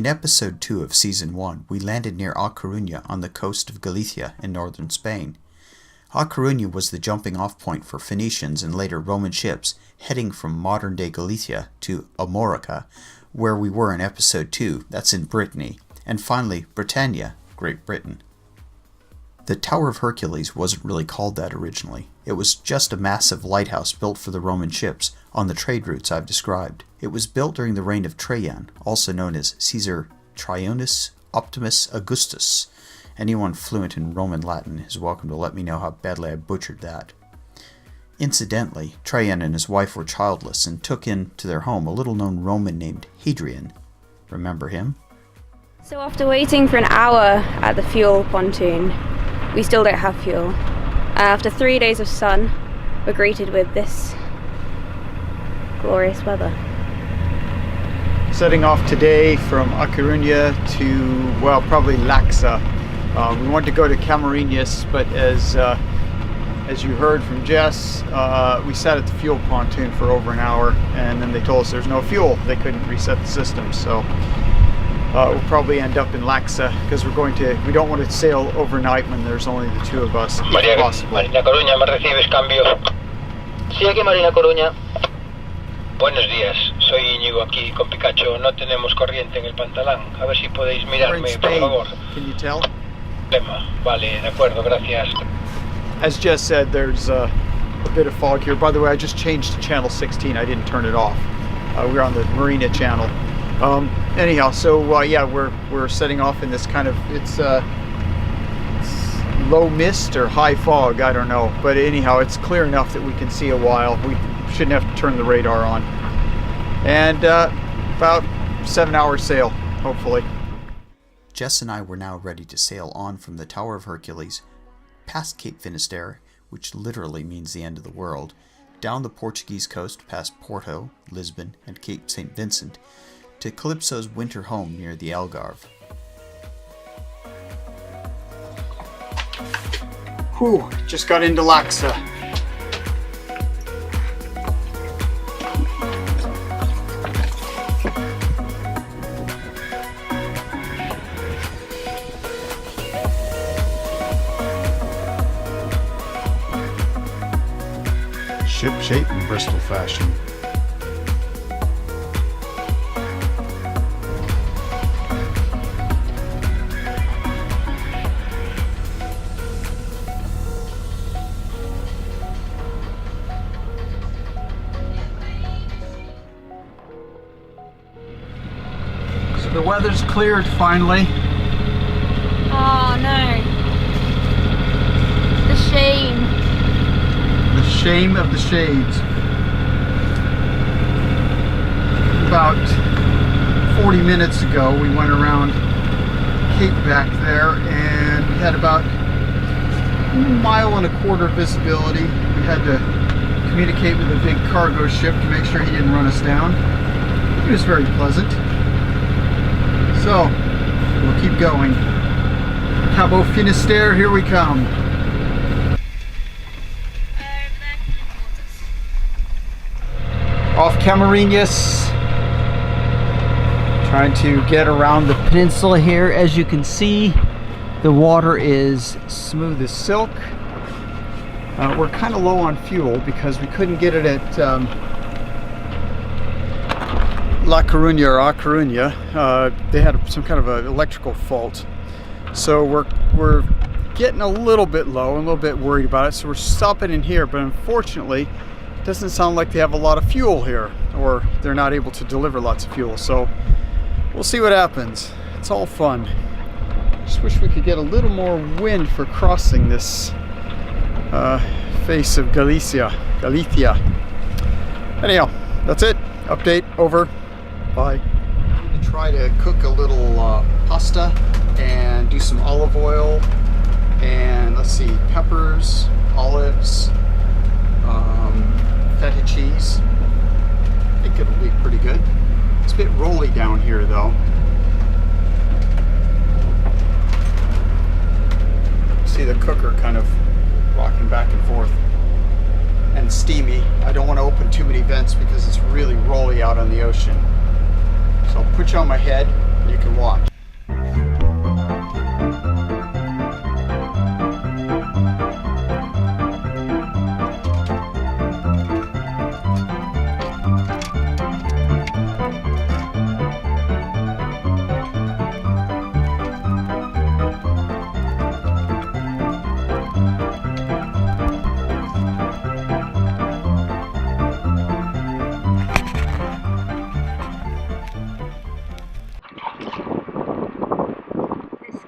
In episode 2 of season 1, we landed near A Coruña on the coast of Galicia in northern Spain. A Coruña was the jumping off point for Phoenicians and later Roman ships heading from modern-day Galicia to Amorica, where we were in episode 2, that's in Brittany, and finally Britannia, Great Britain. The Tower of Hercules wasn't really called that originally. It was just a massive lighthouse built for the Roman ships on the trade routes I've described. It was built during the reign of Trajan, also known as Caesar Traianus Optimus Augustus. Anyone fluent in Roman Latin is welcome to let me know how badly I butchered that. Incidentally, Trajan and his wife were childless and took into their home a little-known Roman named Hadrian. Remember him? So after waiting for an hour at the fuel pontoon, we still don't have fuel. After 3 days of sun, we're greeted with this glorious weather. Setting off today from A Coruña to, well, probably Laxa. We wanted to go to Camarinas, but as you heard from Jess, we sat at the fuel pontoon for over an hour, and then they told us there's no fuel. They couldn't reset the system, so we'll probably end up in Laxa because we don't want to sail overnight when there's only the two of us, if possible. Marina Coruña, ¿me recibes cambio? Sí, aquí Marina Coruña. Buenos días, soy Íñigo aquí con Picacho. No tenemos corriente en el pantalán. A ver si podéis mirarme, por favor. Can you tell? Vale, de acuerdo, gracias. As Jess said, there's a bit of fog here. By the way, I just changed to channel 16. I didn't turn it off. We're on the Marina channel. Anyhow, so yeah, we're setting off in this kind of it's low mist or high fog, I don't know. But anyhow, it's clear enough that we can see a while. We shouldn't have to turn the radar on. And about 7 hour sail, hopefully. Jess and I were now ready to sail on from the Tower of Hercules, past Cape Finisterre, which literally means the end of the world, down the Portuguese coast past Porto, Lisbon, and Cape St. Vincent, to Kalypso's winter home near the Algarve. Whew, just got into Laxa. Ship shape in Bristol fashion. So the weather's cleared finally. Oh no. The shame. The shame of the shades. About 40 minutes ago we went around Cape back there and we had about a mile and a quarter visibility. We had to communicate with a big cargo ship to make sure he didn't run us down. It was very pleasant. So we'll keep going. Cabo Finisterre, here we come. Off Camarinas, trying to get around the peninsula here. As you can see, the water is smooth as silk. We're kind of low on fuel because we couldn't get it at La Coruña or A Coruña. They had some kind of an electrical fault, so we're getting a little bit low, a little bit worried about it. So we're stopping in here, but unfortunately doesn't sound like they have a lot of fuel here, or they're not able to deliver lots of fuel. So we'll see what happens. It's all fun. Just wish we could get a little more wind for crossing this face of Galicia. Anyhow, that's it. Update over. Bye. I'm going to try to cook a little pasta and do some olive oil and let's see, peppers, olives, feta cheese. I think it'll be pretty good. It's a bit rolly down here though. See the cooker kind of rocking back and forth and steamy. I don't want to open too many vents because it's really rolly out on the ocean. So I'll put you on my head You can watch.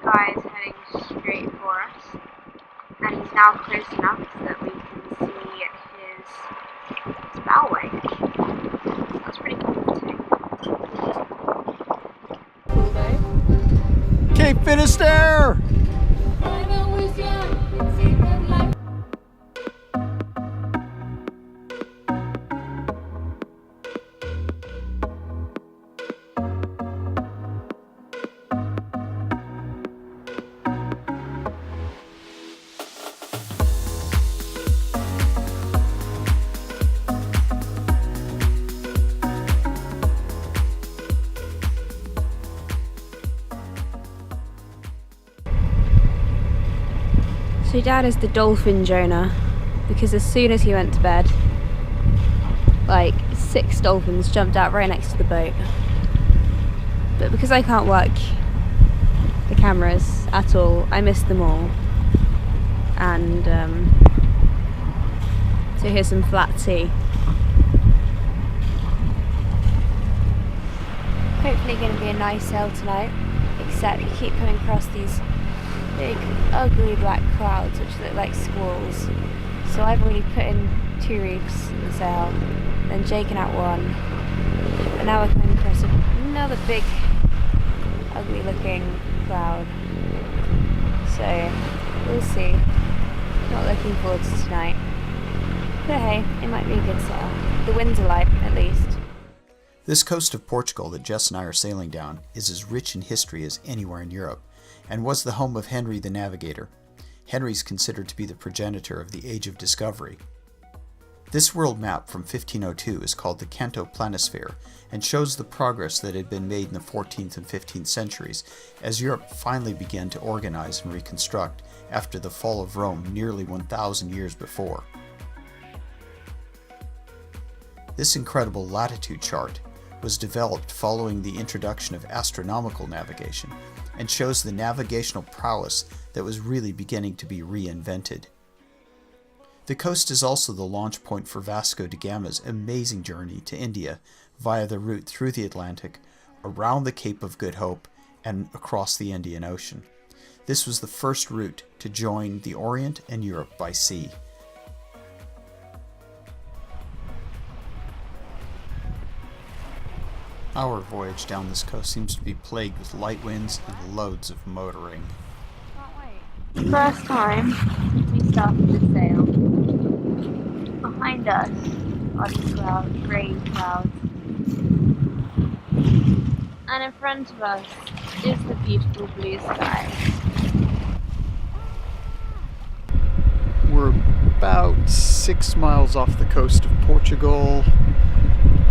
Guy is heading straight for us, and he's now close enough so that we can see his bow wave. That's pretty comforting. Cool day. Cape Finisterre! So Dad is the dolphin Jonah, because as soon as he went to bed, like 6 dolphins jumped out right next to the boat. But because I can't work the cameras at all, I missed them all. And so here's some flat sea. Hopefully going to be a nice sail tonight, except you keep coming across these big ugly black clouds which look like squalls. So I've already put in 2 reefs in the sail, then shaken out one, and now we're coming across another big ugly looking cloud. So we'll see. Not looking forward to tonight, but hey, it might be a good sail. The winds are light at least. This coast of Portugal that Jess and I are sailing down is as rich in history as anywhere in Europe, and was the home of Henry the Navigator. Henry's considered to be the progenitor of the Age of Discovery. This world map from 1502 is called the Cantino Planisphere and shows the progress that had been made in the 14th and 15th centuries as Europe finally began to organize and reconstruct after the fall of Rome nearly 1,000 years before. This incredible latitude chart was developed following the introduction of astronomical navigation and shows the navigational prowess that was really beginning to be reinvented. The coast is also the launch point for Vasco da Gama's amazing journey to India via the route through the Atlantic, around the Cape of Good Hope, and across the Indian Ocean. This was the first route to join the Orient and Europe by sea. Our voyage down this coast seems to be plagued with light winds and loads of motoring. First time since we started the sail. Behind us are the clouds, grey clouds. And in front of us is the beautiful blue sky. We're about 6 miles off the coast of Portugal,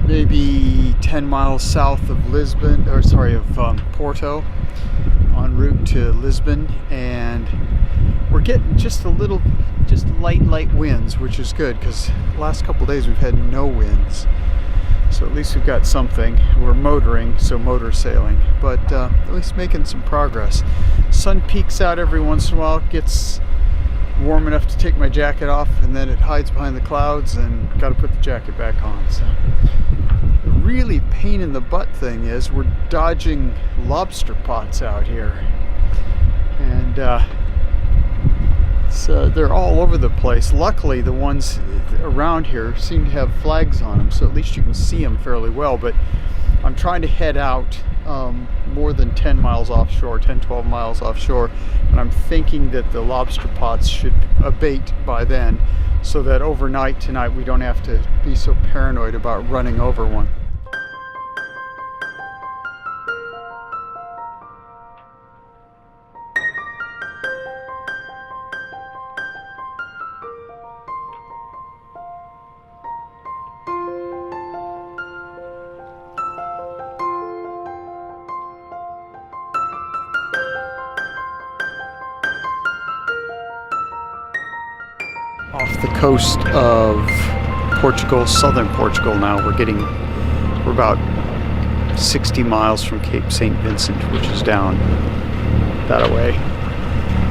maybe 10 miles south of Lisbon, of Porto, en route to Lisbon, and we're getting just light winds, which is good because the last couple of days we've had no winds. So at least we've got something. We're motoring, so motor sailing, but at least making some progress. Sun peeks out every once in a while, gets warm enough to take my jacket off, and then it hides behind the clouds and got to put the jacket back on. So the really pain in the butt thing is we're dodging lobster pots out here, and they're all over the place. Luckily the ones around here seem to have flags on them, so at least you can see them fairly well, but I'm trying to head out more than 10 miles offshore, 10-12 miles offshore, and I'm thinking that the lobster pots should abate by then, so that overnight tonight we don't have to be so paranoid about running over one. the coast of Portugal, southern Portugal now. We're about 60 miles from Cape St. Vincent, which is down that way.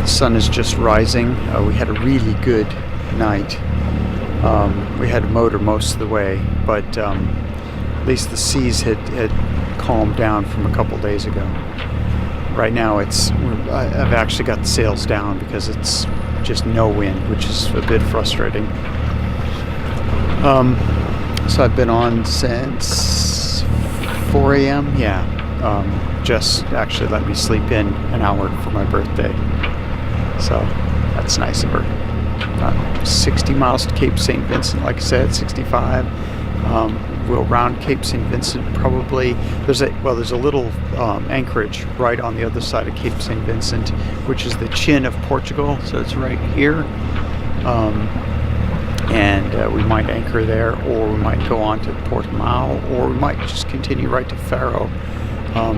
The sun is just rising. We had a really good night. We had a motor most of the way, but at least the seas had calmed down from a couple days ago. Right now I've actually got the sails down because it's just no wind, which is a bit frustrating. So I've been on since 4 a.m. Yeah, just actually let me sleep in an hour for my birthday. So that's nice of her. 60 miles to Cape St. Vincent, like I said, 65. We'll round Cape St. Vincent probably. There's a little anchorage right on the other side of Cape St. Vincent, which is the chin of Portugal. So it's right here. And we might anchor there, or we might go on to Portimao, or we might just continue right to Faro.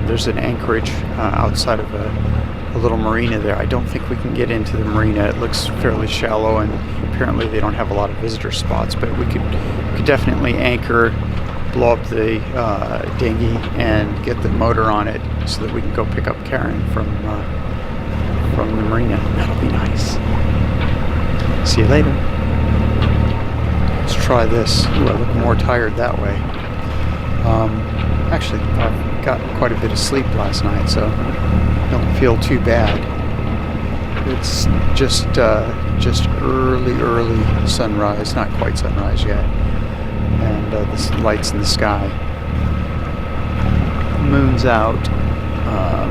There's an anchorage outside of a little marina there. I don't think we can get into the marina. It looks fairly shallow, and apparently they don't have a lot of visitor spots, but we could definitely anchor, blow up the dinghy, and get the motor on it so that we can go pick up Karen from the marina. That'll be nice. See you later. Let's try this. Ooh, I look more tired that way. Actually, I've got quite a bit of sleep last night, so I don't feel too bad. It's just early sunrise, not quite sunrise yet, and the lights in the sky. Moon's out,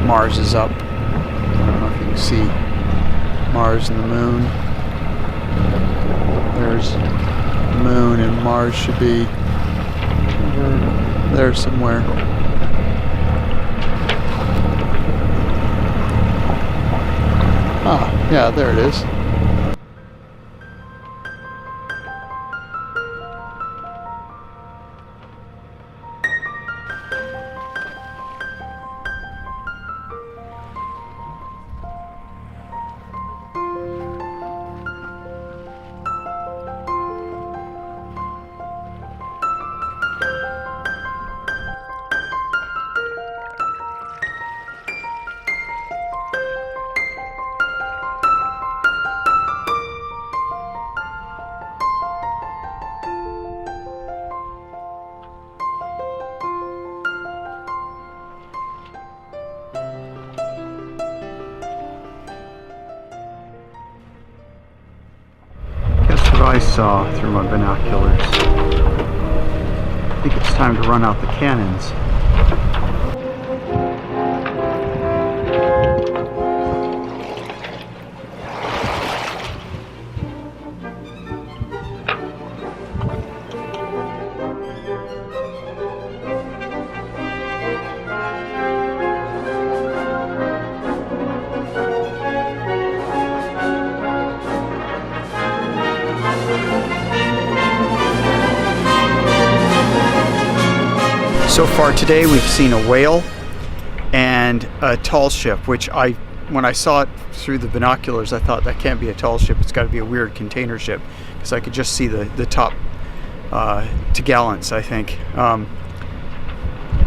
Mars is up. I don't know if you can see Mars and the moon. There's the moon, and Mars should be over there somewhere. Ah, yeah, there it is. I saw through my binoculars. I think it's time to run out the cannons. So far today we've seen a whale and a tall ship, which when I saw it through the binoculars, I thought that can't be a tall ship, it's got to be a weird container ship, because I could just see the top topgallants, I think.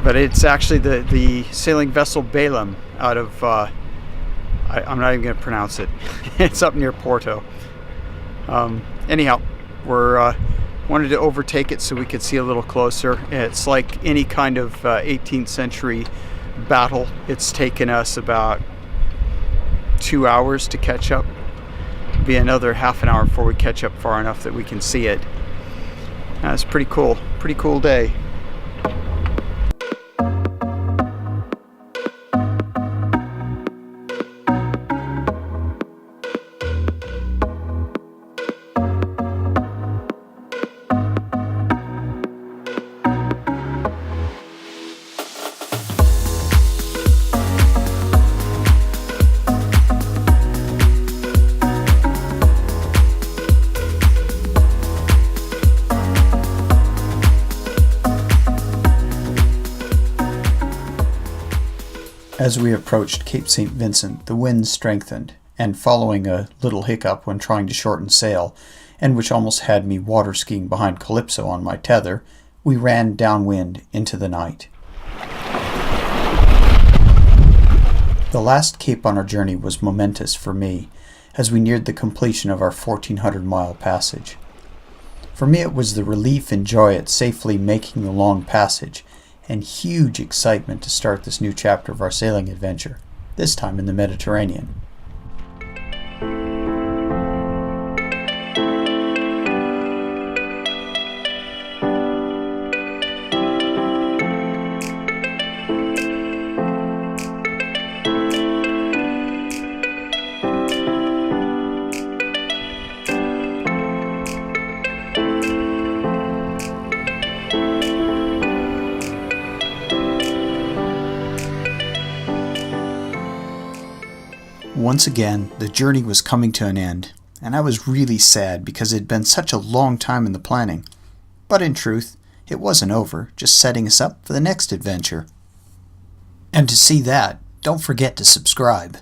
But it's actually the sailing vessel Balaam out of, I'm not even going to pronounce it. It's up near Porto. Anyhow, we're wanted to overtake it so we could see a little closer. It's like any kind of 18th century battle. It's taken us about 2 hours to catch up. It'll be another half an hour before we catch up far enough that we can see it. It's pretty cool day. As we approached Cape St. Vincent, the wind strengthened, and following a little hiccup when trying to shorten sail, and which almost had me water skiing behind Kalypso on my tether, we ran downwind into the night. The last cape on our journey was momentous for me, as we neared the completion of our 1,400-mile passage. For me it was the relief and joy at safely making the long passage, and huge excitement to start this new chapter of our sailing adventure, this time in the Mediterranean. Once again, the journey was coming to an end, and I was really sad because it had been such a long time in the planning. But in truth, it wasn't over, just setting us up for the next adventure. And to see that, don't forget to subscribe.